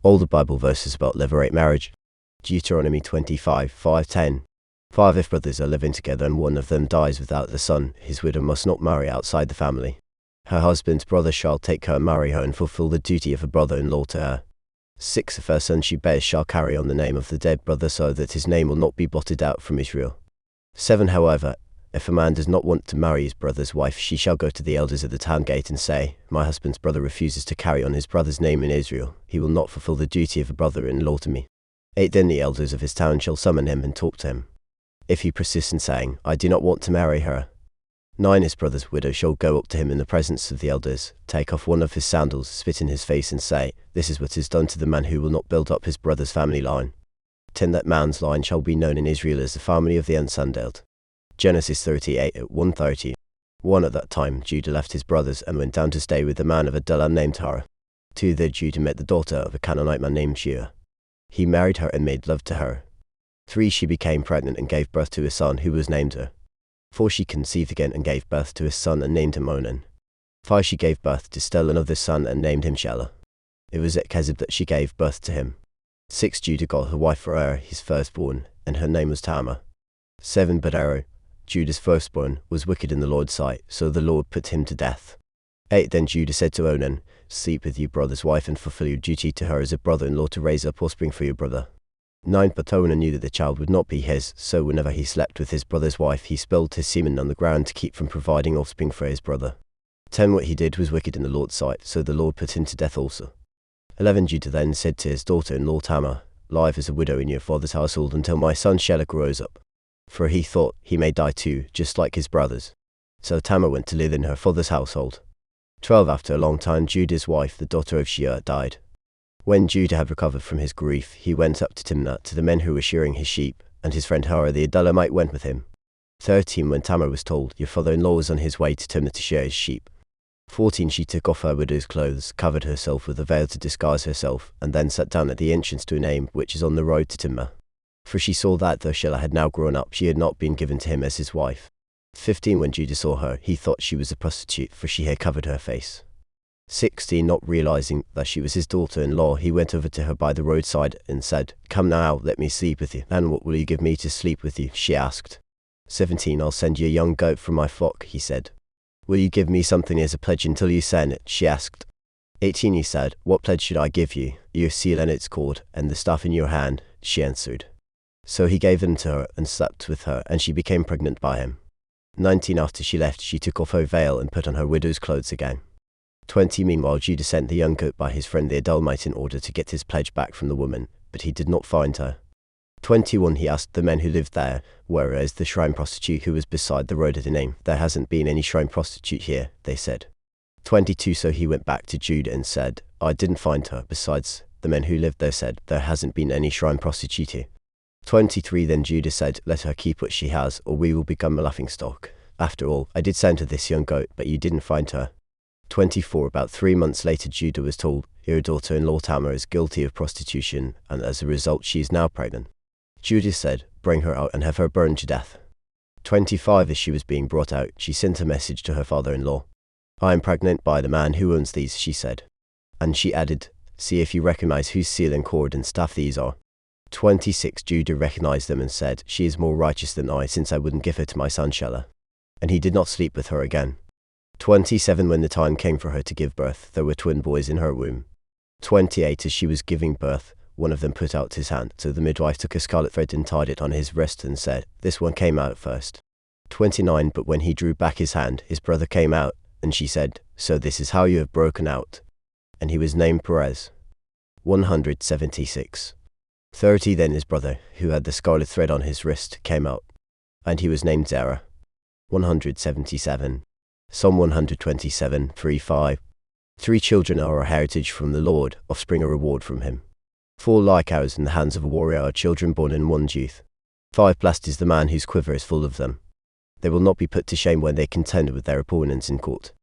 All the Bible verses about levirate marriage. Deuteronomy 25:5-10. 5 If brothers are living together and one of them dies without the son, his widow must not marry outside the family. Her husband's brother shall take her and marry her and fulfill the duty of a brother-in-law to her. 6 If her son she bears shall carry on the name of the dead brother so that his name will not be blotted out from Israel. 7 However, if a man does not want to marry his brother's wife, she shall go to the elders at the town gate and say, my husband's brother refuses to carry on his brother's name in Israel. He will not fulfill the duty of a brother-in-law to me. 8 Then the elders of his town shall summon him and talk to him. If he persists in saying, I do not want to marry her. 9 His brother's widow shall go up to him in the presence of the elders, take off one of his sandals, spit in his face and say, this is what is done to the man who will not build up his brother's family line. 10 That man's line shall be known in Israel as the family of the unsandaled. Genesis 38:1-30. 1 At that time Judah left his brothers and went down to stay with a man of Adullam named Hara. 2 There Judah met the daughter of a Canaanite man named Shua. He married her and made love to her. 3 She became pregnant and gave birth to a son who was named Er. 4 She conceived again and gave birth to a son and named him Onan. 5 She gave birth to still another son and named him Shelah. It was at Kezib that she gave birth to him. 6 Judah got a wife for Er, his firstborn, and her name was Tamar. 7 But Er, Judah's firstborn, was wicked in the Lord's sight, so the Lord put him to death. 8 Then Judah said to Onan, sleep with your brother's wife and fulfill your duty to her as a brother-in-law to raise up offspring for your brother. 9 But Onan knew that the child would not be his, so whenever he slept with his brother's wife he spilled his semen on the ground to keep from providing offspring for his brother. 10 What he did was wicked in the Lord's sight, so the Lord put him to death also. 11 Judah then said to his daughter-in-law Tamar, live as a widow in your father's household until my son Shelah grows up. For he thought, he may die too, just like his brothers. So Tamar went to live in her father's household. 12 After a long time Judah's wife, the daughter of Shua, died. When Judah had recovered from his grief, he went up to Timnah to the men who were shearing his sheep, and his friend Hara the Adullamite went with him. 13 When Tamar was told, your father-in-law was on his way to Timnah to shear his sheep. 14 She took off her widow's clothes, covered herself with a veil to disguise herself, and then sat down at the entrance to Enaim, which is on the road to Timnah. For she saw that, though Shelah had now grown up, she had not been given to him as his wife. 15 When Judah saw her, he thought she was a prostitute, for she had covered her face. 16 Not realizing that she was his daughter-in-law, he went over to her by the roadside and said, come now, let me sleep with you. And what will you give me to sleep with you? She asked. 17 I'll send you a young goat from my flock, he said. Will you give me something as a pledge until you send it? She asked. 18 He said, what pledge should I give you? Your seal and its cord, and the staff in your hand, she answered. So he gave them to her and slept with her, and she became pregnant by him. 19 After she left, she took off her veil and put on her widow's clothes again. 20 Meanwhile Judah sent the young goat by his friend the Adullamite in order to get his pledge back from the woman, but he did not find her. 21 He asked the men who lived there, where is the shrine prostitute who was beside the road at Enaim? There hasn't been any shrine prostitute here, they said. 22 So he went back to Judah and said, I didn't find her. Besides, the men who lived there said, there hasn't been any shrine prostitute here. 23 Then Judah said, let her keep what she has, or we will become a laughingstock. After all, I did send her this young goat, but you didn't find her. 24 About 3 months later Judah was told, your daughter-in-law Tamar is guilty of prostitution, and as a result she is now pregnant. Judah said, bring her out and have her burned to death. 25 As she was being brought out, she sent a message to her father-in-law. I am pregnant by the man who owns these, she said. And she added, see if you recognize whose seal and cord and staff these are. 26 Judah recognized them and said, she is more righteous than I, since I wouldn't give her to my son Shelah. And he did not sleep with her again. 27 When the time came for her to give birth, there were twin boys in her womb. 28 As she was giving birth, one of them put out his hand, so the midwife took a scarlet thread and tied it on his wrist and said, this one came out first. 29 But when he drew back his hand, his brother came out, and she said, so this is how you have broken out. And he was named Perez. 176 30 Then his brother, who had the scarlet thread on his wrist, came out, and he was named Zerah. 177 Psalm 127:3-5. 3 children are a heritage from the Lord, offspring a reward from him. 4 like arrows in the hands of a warrior are children born in one's youth. 5 Blessed is the man whose quiver is full of them. They will not be put to shame when they contend with their opponents in court.